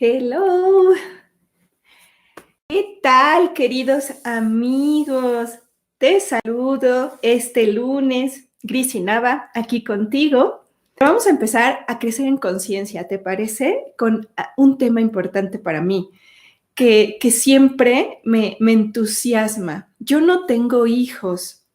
Hello, ¿qué tal, queridos amigos? Te saludo este lunes, Grisi Nava, aquí contigo. Vamos a empezar a crecer en conciencia, ¿te parece? Con un tema importante para mí, que siempre me entusiasma. Yo no tengo hijos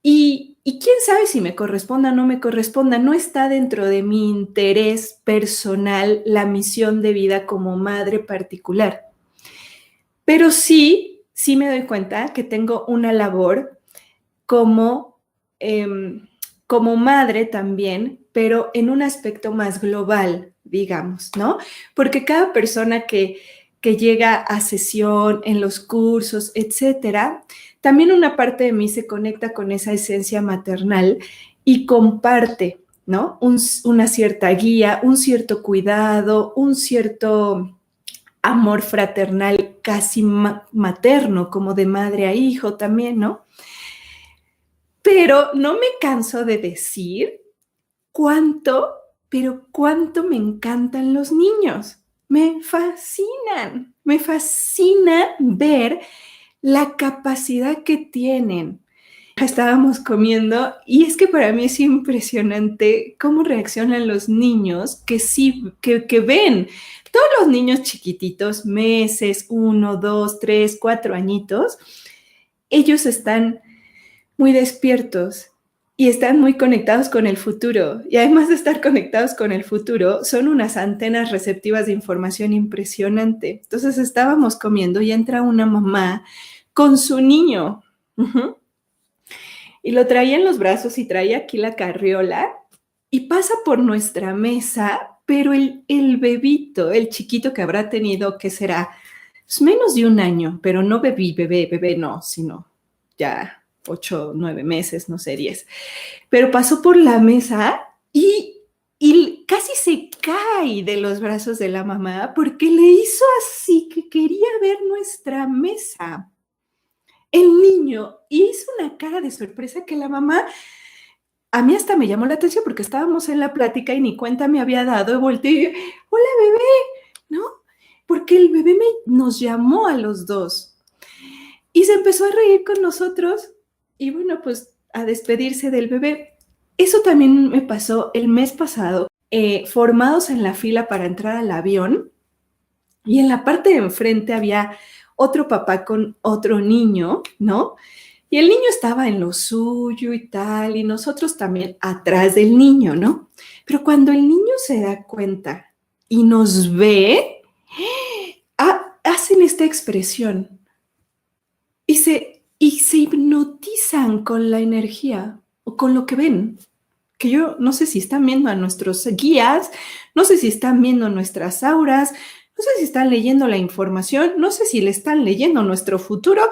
y quién sabe si me corresponda o no me corresponda. No está dentro de mi interés personal la misión de vida como madre particular. Pero sí me doy cuenta que tengo una labor como, como madre también, pero en un aspecto más global, digamos, ¿no? Porque cada persona que llega a sesión, en los cursos, etcétera, también una parte de mí se conecta con esa esencia maternal y comparte, ¿no? Una cierta guía, un cierto cuidado, un cierto amor fraternal casi materno, como de madre a hijo también, ¿no? Pero no me canso de decir cuánto, pero cuánto me encantan los niños. Me fascina ver la capacidad que tienen. Estábamos comiendo y es que para mí es impresionante cómo reaccionan los niños que sí, que ven. Todos los niños chiquititos, meses, 1, 2, 3, 4 añitos, ellos están muy despiertos y están muy conectados con el futuro. Y además de estar conectados con el futuro, son unas antenas receptivas de información impresionante. Entonces estábamos comiendo y entra una mamá con su niño. Uh-huh. Y lo traía en los brazos y traía aquí la carriola y pasa por nuestra mesa, pero el bebito, el chiquito que habrá tenido, ¿qué será? Pues menos de un año, pero no bebé no, sino ya 8, 9 meses, no sé, 10. Pero pasó por la mesa y casi se cae de los brazos de la mamá porque le hizo así que quería ver nuestra mesa. El niño hizo una cara de sorpresa que la mamá, a mí hasta me llamó la atención porque estábamos en la plática y ni cuenta me había dado, y volteé y hola bebé, ¿no? Porque el bebé nos llamó a los dos y se empezó a reír con nosotros y bueno, pues a despedirse del bebé. Eso también me pasó el mes pasado, formados en la fila para entrar al avión y en la parte de enfrente había otro papá con otro niño, ¿no? Y el niño estaba en lo suyo y tal, y nosotros también atrás del niño, ¿no? Pero cuando el niño se da cuenta y nos ve, hacen esta expresión y se hipnotizan con la energía o con lo que ven. Que yo no sé si están viendo a nuestros guías, no sé si están viendo nuestras auras, no sé si están leyendo la información, no sé si le están leyendo nuestro futuro.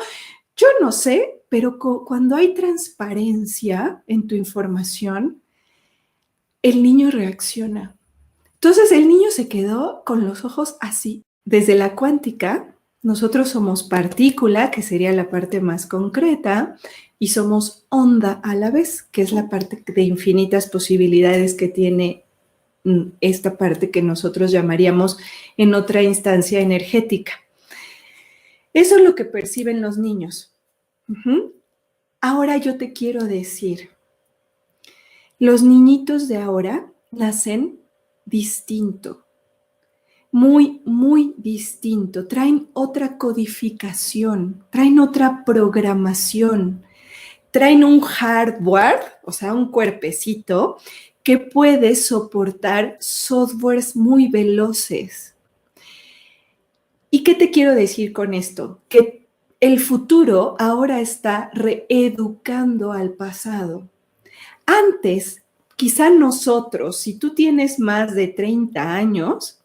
Yo no sé, pero cuando hay transparencia en tu información, el niño reacciona. Entonces el niño se quedó con los ojos así. Desde la cuántica, nosotros somos partícula, que sería la parte más concreta, y somos onda a la vez, que es la parte de infinitas posibilidades que tiene esta parte que nosotros llamaríamos en otra instancia energética. Eso es lo que perciben los niños. Uh-huh. Ahora yo te quiero decir, los niñitos de ahora nacen distinto, muy distinto, traen otra codificación, traen otra programación, traen un hardware, o sea, un cuerpecito que puede soportar softwares muy veloces. ¿Y qué te quiero decir con esto? Que el futuro ahora está reeducando al pasado. Antes, quizá nosotros, si tú tienes más de 30 años,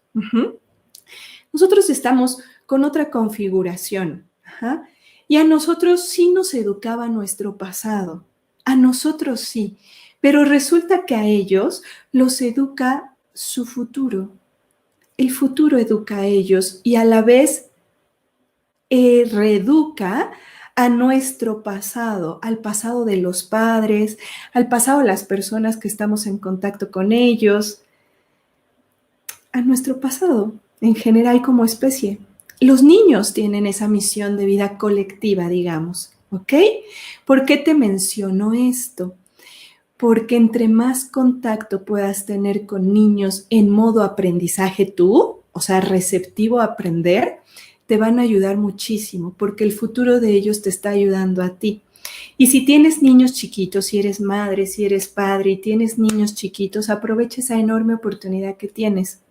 nosotros estamos con otra configuración. Ajá. Y a nosotros sí nos educaba nuestro pasado. A nosotros sí. Pero resulta que a ellos los educa su futuro. El futuro educa a ellos y a la vez reeduca a nuestro pasado, al pasado de los padres, al pasado de las personas que estamos en contacto con ellos, a nuestro pasado. en general como especie. Los niños tienen esa misión de vida colectiva, digamos, ¿ok? ¿Por qué te menciono esto? Porque entre más contacto puedas tener con niños en modo aprendizaje tú, o sea, receptivo a aprender, te van a ayudar muchísimo, porque el futuro de ellos te está ayudando a ti. Y si tienes niños chiquitos, si eres madre, si eres padre y tienes niños chiquitos, aprovecha esa enorme oportunidad que tienes.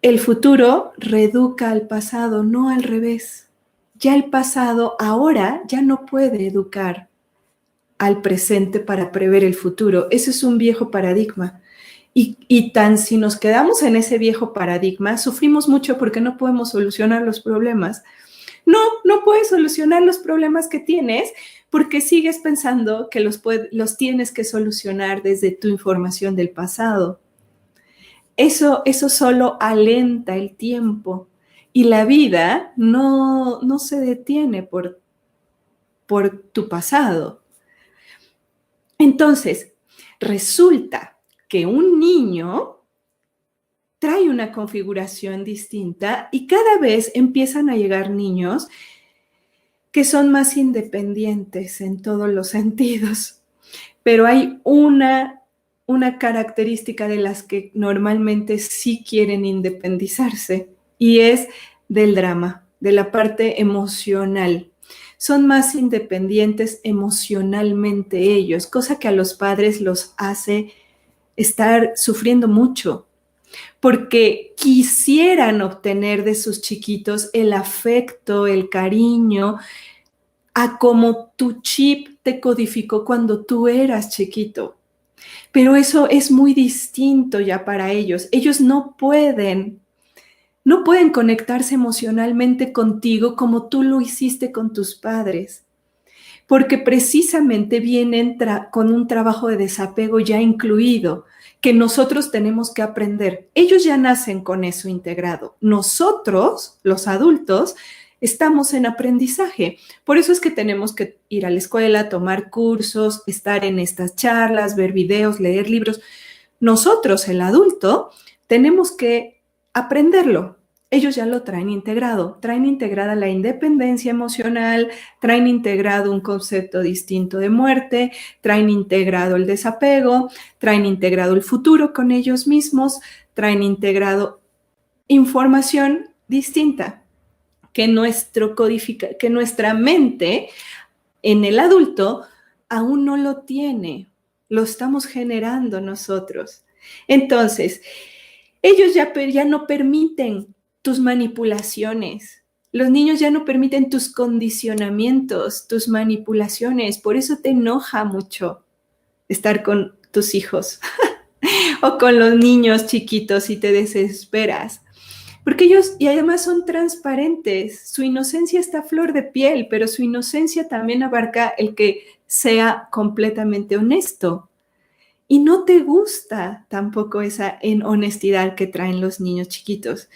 El futuro reeduca al pasado, no al revés. Ya el pasado ahora ya no puede educar al presente para prever el futuro. Ese es un viejo paradigma. Y tan si nos quedamos en ese viejo paradigma, sufrimos mucho porque no podemos solucionar los problemas. No puedes solucionar los problemas que tienes porque sigues pensando que los tienes que solucionar desde tu información del pasado. Eso solo alenta el tiempo y la vida no se detiene por tu pasado. Entonces, resulta que un niño trae una configuración distinta y cada vez empiezan a llegar niños que son más independientes en todos los sentidos. Pero hay una característica de las que normalmente sí quieren independizarse y es del drama, de la parte emocional. Son más independientes emocionalmente ellos, cosa que a los padres los hace estar sufriendo mucho, porque quisieran obtener de sus chiquitos el afecto, el cariño, a como tu chip te codificó cuando tú eras chiquito. Pero eso es muy distinto ya para ellos. Ellos no pueden conectarse emocionalmente contigo como tú lo hiciste con tus padres, porque precisamente vienen con un trabajo de desapego ya incluido, que nosotros tenemos que aprender. Ellos ya nacen con eso integrado. Nosotros, los adultos, estamos en aprendizaje. Por eso es que tenemos que ir a la escuela, tomar cursos, estar en estas charlas, ver videos, leer libros. Nosotros, el adulto, tenemos que aprenderlo. Ellos ya lo traen integrado, traen integrada la independencia emocional, traen integrado un concepto distinto de muerte, traen integrado el desapego, traen integrado el futuro con ellos mismos, traen integrado información distinta que nuestra mente en el adulto aún no lo tiene, lo estamos generando nosotros. Entonces, ellos ya no permiten tus manipulaciones. Los niños ya no permiten tus condicionamientos, tus manipulaciones. Por eso te enoja mucho estar con tus hijos o con los niños chiquitos y te desesperas. Porque ellos, y además son transparentes, su inocencia está a flor de piel, pero su inocencia también abarca el que sea completamente honesto. Y no te gusta tampoco esa honestidad que traen los niños chiquitos.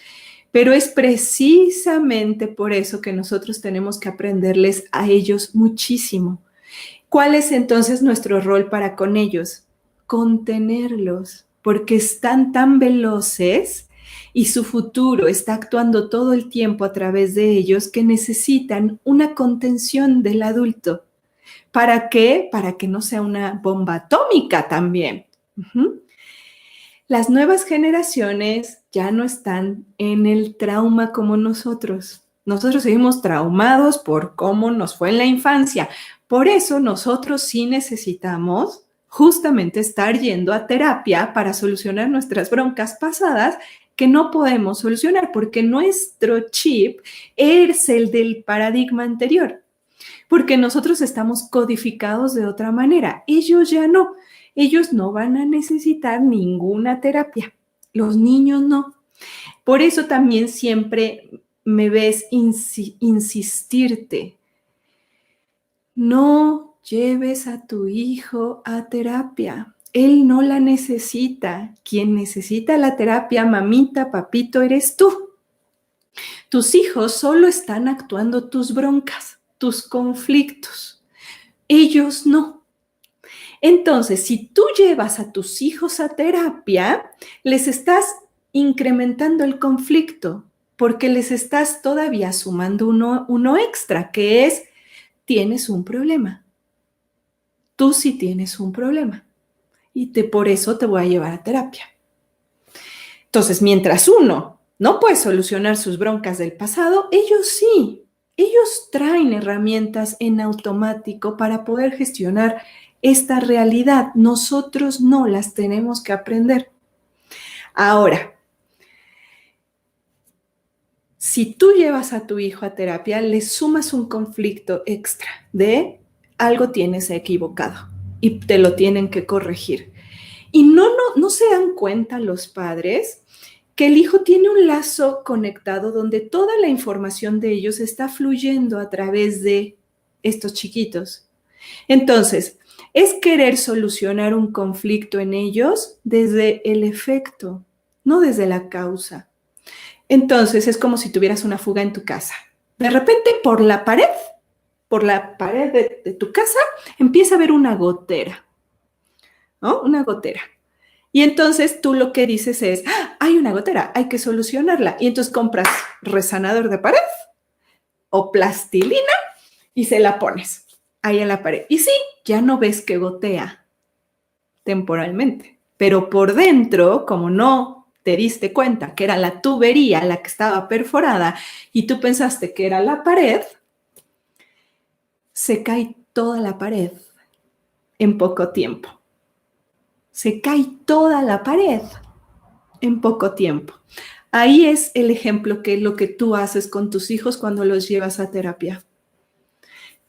Pero es precisamente por eso que nosotros tenemos que aprenderles a ellos muchísimo. ¿Cuál es entonces nuestro rol para con ellos? Contenerlos, porque están tan veloces y su futuro está actuando todo el tiempo a través de ellos que necesitan una contención del adulto. ¿Para qué? Para que no sea una bomba atómica también. Las nuevas generaciones ya no están en el trauma como nosotros. Nosotros seguimos traumados por cómo nos fue en la infancia. Por eso nosotros sí necesitamos justamente estar yendo a terapia para solucionar nuestras broncas pasadas que no podemos solucionar porque nuestro chip es el del paradigma anterior. Porque nosotros estamos codificados de otra manera. Ellos ya no. Ellos no van a necesitar ninguna terapia. Los niños no. Por eso también siempre me ves insistirte. No lleves a tu hijo a terapia. Él no la necesita. Quien necesita la terapia, mamita, papito, eres tú. Tus hijos solo están actuando tus broncas, tus conflictos. Ellos no. Entonces, si tú llevas a tus hijos a terapia, les estás incrementando el conflicto porque les estás todavía sumando uno extra, que es, tienes un problema. Tú sí tienes un problema y por eso te voy a llevar a terapia. Entonces, mientras uno no puede solucionar sus broncas del pasado, ellos sí. Ellos traen herramientas en automático para poder gestionar esta realidad. Nosotros no las tenemos que aprender. Ahora, si tú llevas a tu hijo a terapia, le sumas un conflicto extra de algo tienes equivocado y te lo tienen que corregir. Y no se dan cuenta los padres que el hijo tiene un lazo conectado donde toda la información de ellos está fluyendo a través de estos chiquitos. Entonces, es querer solucionar un conflicto en ellos desde el efecto, no desde la causa. Entonces, es como si tuvieras una fuga en tu casa. De repente, por la pared de tu casa, empieza a haber una gotera, ¿no? Una gotera. Y entonces tú lo que dices es, hay una gotera, hay que solucionarla. Y entonces compras resanador de pared o plastilina y se la pones ahí en la pared. Y sí, ya no ves que gotea temporalmente, pero por dentro, como no te diste cuenta que era la tubería la que estaba perforada y tú pensaste que era la pared, se cae toda la pared en poco tiempo. Se cae toda la pared en poco tiempo. Ahí es el ejemplo que es lo que tú haces con tus hijos cuando los llevas a terapia.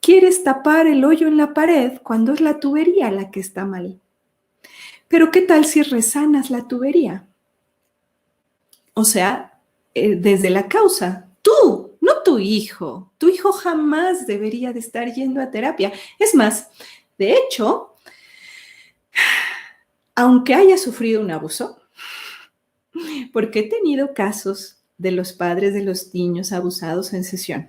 Quieres tapar el hoyo en la pared cuando es la tubería la que está mal. Pero ¿qué tal si resanas la tubería? O sea, desde la causa, tú, no tu hijo. Tu hijo jamás debería de estar yendo a terapia. Es más, de hecho, aunque haya sufrido un abuso, porque he tenido casos de los padres de los niños abusados en sesión.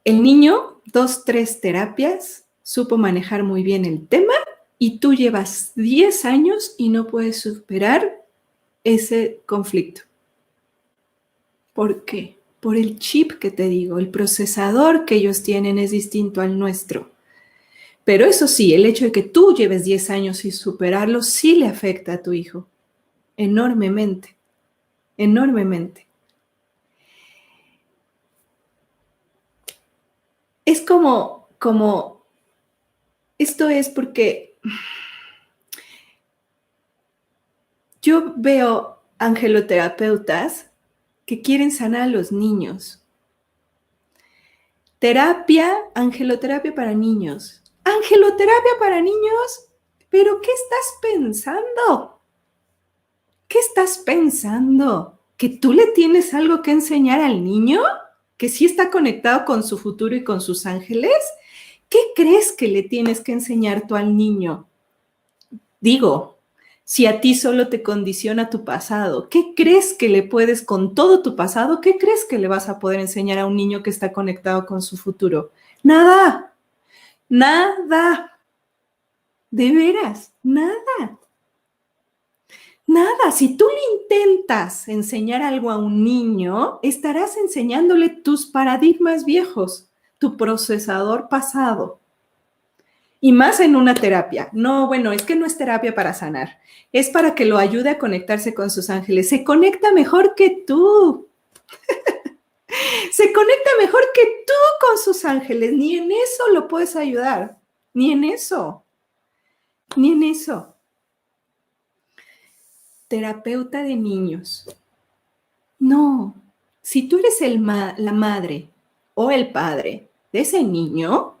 El niño, 2, 3 terapias, supo manejar muy bien el tema y tú llevas 10 años y no puedes superar ese conflicto. ¿Por qué? Por el chip que te digo, el procesador que ellos tienen es distinto al nuestro. Pero eso sí, el hecho de que tú lleves 10 años sin superarlo sí le afecta a tu hijo. Enormemente, enormemente. Es como, esto es porque yo veo angeloterapeutas que quieren sanar a los niños. Terapia, angeloterapia para niños. Angeloterapia para niños, pero ¿qué estás pensando? ¿Qué estás pensando? ¿Que tú le tienes algo que enseñar al niño? ¿Que sí está conectado con su futuro y con sus ángeles? ¿Qué crees que le tienes que enseñar tú al niño? Digo, si a ti solo te condiciona tu pasado, ¿qué crees que le puedes con todo tu pasado? ¿Qué crees que le vas a poder enseñar a un niño que está conectado con su futuro? Nada, nada, de veras, nada. Nada, si tú le intentas enseñar algo a un niño, estarás enseñándole tus paradigmas viejos, tu procesador pasado. Y más en una terapia. No, bueno, es que no es terapia para sanar. Es para que lo ayude a conectarse con sus ángeles. Se conecta mejor que tú. Se conecta mejor que tú con sus ángeles. Ni en eso lo puedes ayudar. Ni en eso. Ni en eso. Terapeuta de niños. No. Si tú eres la madre o el padre de ese niño,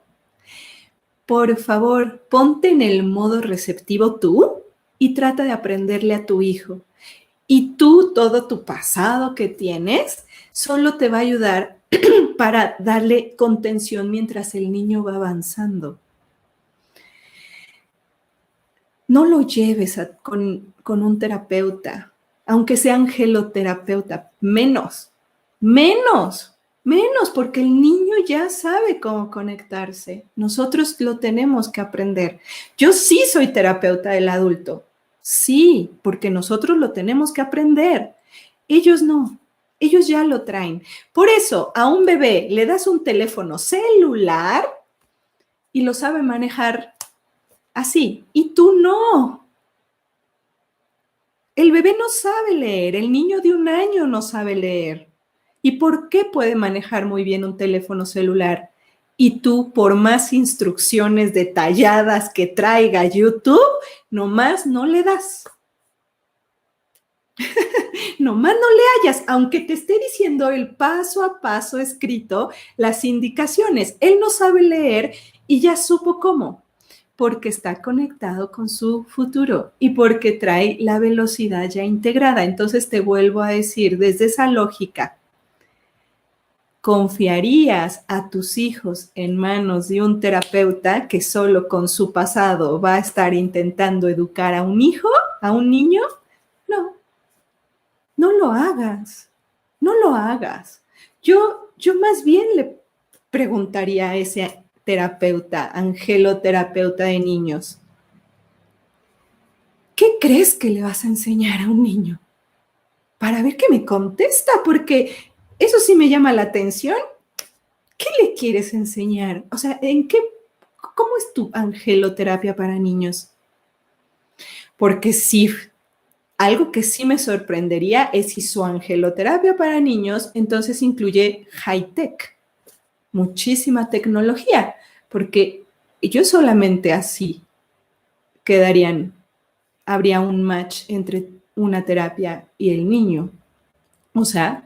por favor, ponte en el modo receptivo tú y trata de aprenderle a tu hijo. Y tú, todo tu pasado que tienes, solo te va a ayudar para darle contención mientras el niño va avanzando. No lo lleves con un terapeuta, aunque sea angeloterapeuta, menos, porque el niño ya sabe cómo conectarse. Nosotros lo tenemos que aprender. Yo sí soy terapeuta del adulto. Sí, porque nosotros lo tenemos que aprender. Ellos no, ellos ya lo traen. Por eso a un bebé le das un teléfono celular y lo sabe manejar así, y tú no. El bebé no sabe leer, el niño de 1 año no sabe leer. ¿Y por qué puede manejar muy bien un teléfono celular? Y tú, por más instrucciones detalladas que traiga YouTube, nomás no le das. Nomás no le hayas, aunque te esté diciendo el paso a paso escrito, las indicaciones. Él no sabe leer y ya supo cómo, porque está conectado con su futuro y porque trae la velocidad ya integrada. Entonces te vuelvo a decir, desde esa lógica, ¿confiarías a tus hijos en manos de un terapeuta que solo con su pasado va a estar intentando educar a un hijo, a un niño? No, no lo hagas, no lo hagas. Yo más bien le preguntaría a ese terapeuta, angeloterapeuta de niños, ¿qué crees que le vas a enseñar a un niño? Para ver qué me contesta, porque eso sí me llama la atención. ¿Qué le quieres enseñar? O sea, ¿cómo es tu angeloterapia para niños? Porque sí, algo que sí me sorprendería es si su angeloterapia para niños entonces incluye high-tech, muchísima tecnología, porque ellos solamente así habría un match entre una terapia y el niño. O sea,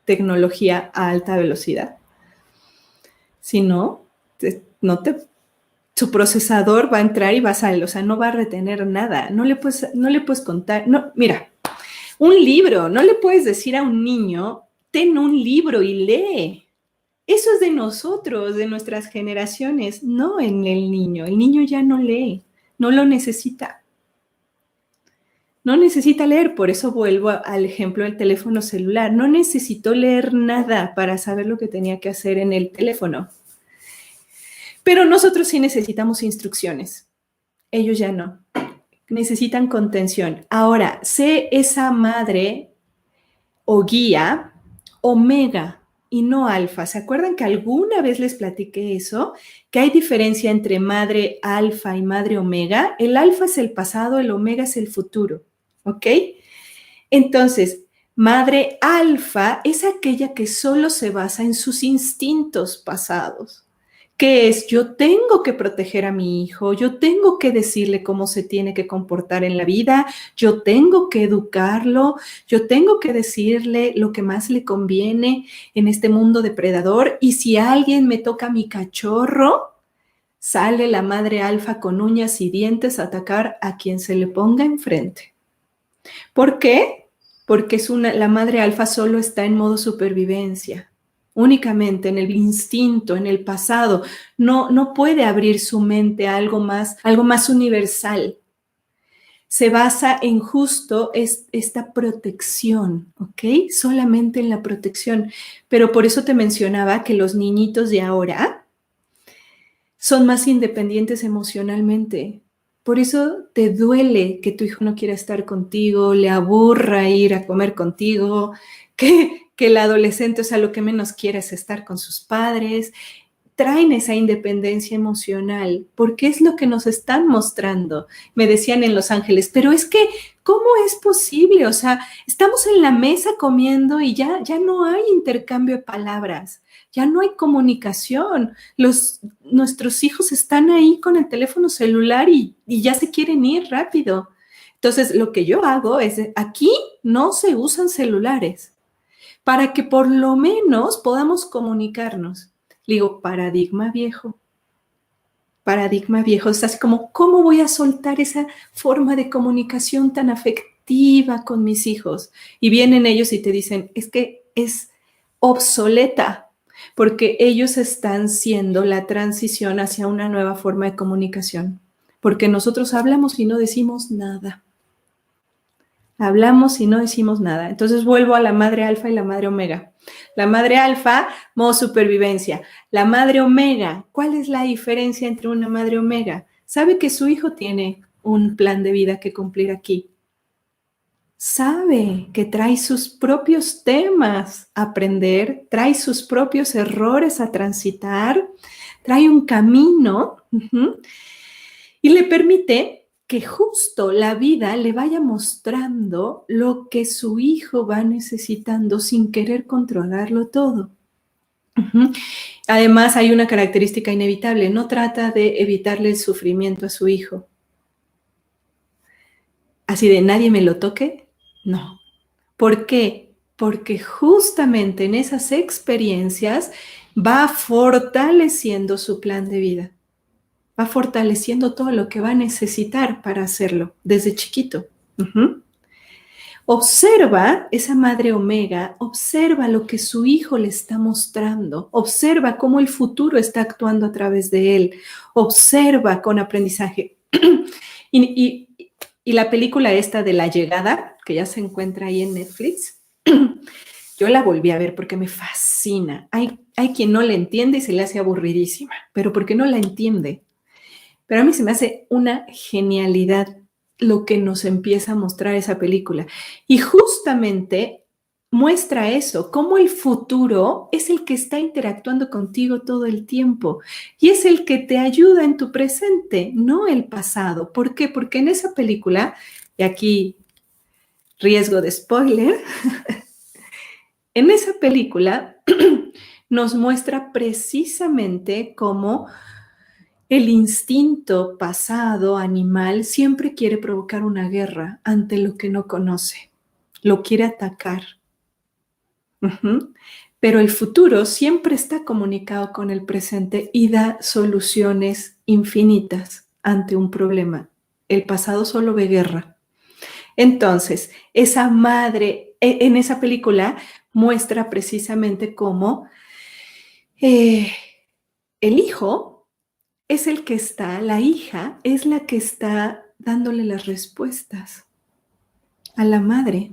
tecnología a alta velocidad. Si no, su procesador va a entrar y va a salir, o sea, no va a retener nada, no le puedes contar, no, mira, un libro, no le puedes decir a un niño, ten un libro y lee. Eso es de nosotros, de nuestras generaciones, no en el niño ya no lee, no lo necesita. No necesita leer, por eso vuelvo al ejemplo del teléfono celular. No necesitó leer nada para saber lo que tenía que hacer en el teléfono. Pero nosotros sí necesitamos instrucciones. Ellos ya no. Necesitan contención. Ahora, sé esa madre o guía omega y no alfa. ¿Se acuerdan que alguna vez les platiqué eso? Que hay diferencia entre madre alfa y madre omega. El alfa es el pasado, el omega es el futuro. ¿Ok? Entonces, madre alfa es aquella que solo se basa en sus instintos pasados, que es yo tengo que proteger a mi hijo, yo tengo que decirle cómo se tiene que comportar en la vida, yo tengo que educarlo, yo tengo que decirle lo que más le conviene en este mundo depredador, y si alguien me toca a mi cachorro, sale la madre alfa con uñas y dientes a atacar a quien se le ponga enfrente. ¿Por qué? Porque la madre alfa solo está en modo supervivencia, únicamente en el instinto, en el pasado. No puede abrir su mente a algo más universal. Se basa en justo esta protección, ¿ok? Solamente en la protección. Pero por eso te mencionaba que los niñitos de ahora son más independientes emocionalmente. Por eso te duele que tu hijo no quiera estar contigo, le aburra ir a comer contigo, que el adolescente, o sea, lo que menos quiere es estar con sus padres. Traen esa independencia emocional, porque es lo que nos están mostrando. Me decían en Los Ángeles, pero es que, ¿cómo es posible? O sea, estamos en la mesa comiendo y ya no hay intercambio de palabras, ya no hay comunicación. Nuestros hijos están ahí con el teléfono celular y ya se quieren ir rápido. Entonces, lo que yo hago es, aquí no se usan celulares, para que por lo menos podamos comunicarnos. Le digo, paradigma viejo. Paradigma viejo. Es así como, ¿cómo voy a soltar esa forma de comunicación tan afectiva con mis hijos? Y vienen ellos y te dicen, es que es obsoleta, porque ellos están siendo la transición hacia una nueva forma de comunicación. Porque nosotros hablamos y no decimos nada. Hablamos y no decimos nada. Entonces vuelvo a la madre alfa y la madre omega. La madre alfa, modo supervivencia. La madre omega, ¿cuál es la diferencia entre una madre omega? Sabe que su hijo tiene un plan de vida que cumplir aquí. Sabe que trae sus propios temas a aprender, trae sus propios errores a transitar, trae un camino y le permite que justo la vida le vaya mostrando lo que su hijo va necesitando sin querer controlarlo todo. Además, hay una característica inevitable, no trata de evitarle el sufrimiento a su hijo. Así de nadie me lo toque, no. ¿Por qué? Porque justamente en esas experiencias va fortaleciendo su plan de vida, va fortaleciendo todo lo que va a necesitar para hacerlo desde chiquito. Observa esa madre omega, observa lo que su hijo le está mostrando, observa cómo el futuro está actuando a través de él, observa con aprendizaje. y la película esta de La Llegada, que ya se encuentra ahí en Netflix, yo la volví a ver porque me fascina. Hay quien no la entiende y se le hace aburridísima, pero porque no la entiende. Pero a mí se me hace una genialidad lo que nos empieza a mostrar esa película. Y justamente muestra eso, cómo el futuro es el que está interactuando contigo todo el tiempo y es el que te ayuda en tu presente, no el pasado. ¿Por qué? Porque en esa película, y aquí riesgo de spoiler, en esa película nos muestra precisamente cómo el instinto pasado animal siempre quiere provocar una guerra ante lo que no conoce, lo quiere atacar. Pero el futuro siempre está comunicado con el presente y da soluciones infinitas ante un problema. El pasado solo ve guerra. Entonces, esa madre en esa película muestra precisamente cómo el hijo es el que está, la hija es la que está dándole las respuestas a la madre.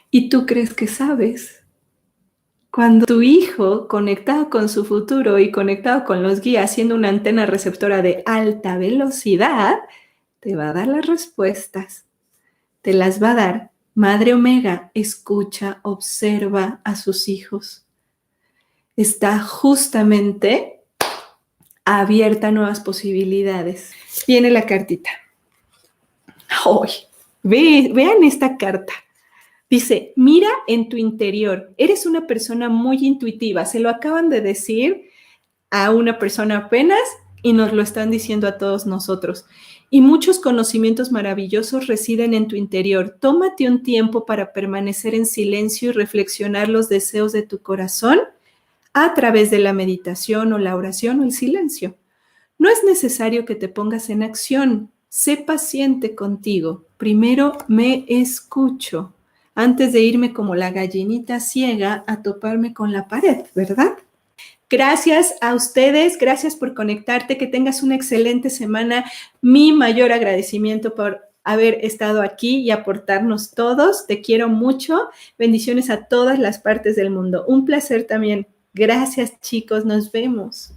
¿Y tú crees que sabes? Cuando tu hijo, conectado con su futuro y conectado con los guías, siendo una antena receptora de alta velocidad, te va a dar las respuestas. Te las va a dar. Madre Omega escucha, observa a sus hijos. Está justamente abierta a nuevas posibilidades. Viene la cartita. ¡Ay! Vean esta carta. Dice, mira en tu interior. Eres una persona muy intuitiva. Se lo acaban de decir a una persona apenas y nos lo están diciendo a todos nosotros. Y muchos conocimientos maravillosos residen en tu interior. Tómate un tiempo para permanecer en silencio y reflexionar los deseos de tu corazón a través de la meditación o la oración o el silencio. No es necesario que te pongas en acción. Sé paciente contigo. Primero me escucho antes de irme como la gallinita ciega a toparme con la pared, ¿verdad? Gracias a ustedes, gracias por conectarte, que tengas una excelente semana. Mi mayor agradecimiento por haber estado aquí y aportarnos todos. Te quiero mucho. Bendiciones a todas las partes del mundo. Un placer también. Gracias, chicos. Nos vemos.